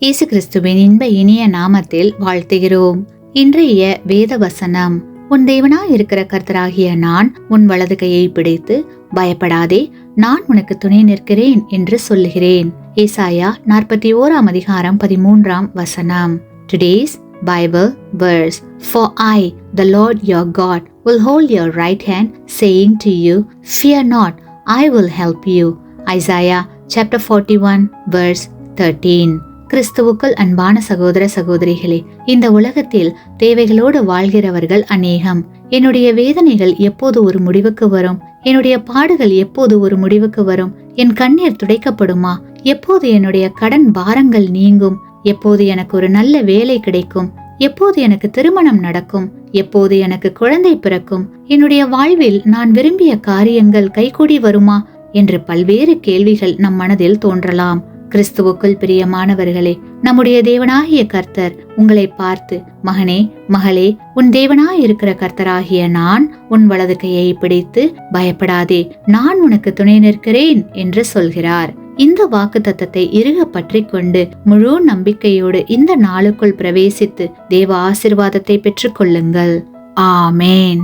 இயேசு கிறிஸ்துவின் இன்ப இனிய நாமத்தில் வாழ்த்துகிறோம். இன்றைய வேத வசனம், உன் தேவனாய் இருக்கிற கர்த்தராகிய நான் உன் வலது கையை பிடித்து பயப்படாதே, நான் உனக்கு துணை நிற்கிறேன் என்று சொல்லுகிறேன். ஏசாயா 41:13 வசனம். Today's Bible verse. For I, the Lord your God, will hold your right hand, saying to you, fear not, I will help you. Isaiah chapter 41 verse 13. கிறிஸ்துவுக்குள் அன்பான சகோதர சகோதரிகளே, இந்த உலகத்தில் தேவைகளோடு வாழ்கிறவர்கள் அநேகம். என்னுடைய வேதனைகள் எப்போது ஒரு முடிவுக்கு வரும்? என்னுடைய பாடுகள் எப்போது ஒரு முடிவுக்கு வரும்? என் கண்ணீர் துடைக்கப்படுமா? எப்போது என்னுடைய கடன் பாரங்கள் நீங்கும்? எப்போது எனக்கு ஒரு நல்ல வேலை கிடைக்கும்? எப்போது எனக்கு திருமணம் நடக்கும்? எப்போது எனக்கு குழந்தை பிறக்கும்? என்னுடைய வாழ்வில் நான் விரும்பிய காரியங்கள் கைகூடி வருமா என்று பல்வேறு கேள்விகள் நம் மனதில் தோன்றலாம். கிறிஸ்துவுக்குள் பிரியமானவர்களே, நம்முடைய தேவனாகிய கர்த்தர் உங்களை பார்த்து, மகனே மகளே, உன் தேவனாய் இருக்கிற கர்த்தராகிய நான் உன் வலது கையை பிடித்து பயப்படாதே, நான் உனக்கு துணை நிற்கிறேன் என்று சொல்கிறார். இந்த வாக்கு தத்தத்தை இறுக பற்றி கொண்டு முழு நம்பிக்கையோடு இந்த நாளுக்குள் பிரவேசித்து தேவ ஆசீர்வாதத்தை பெற்றுக் கொள்ளுங்கள். ஆமேன்.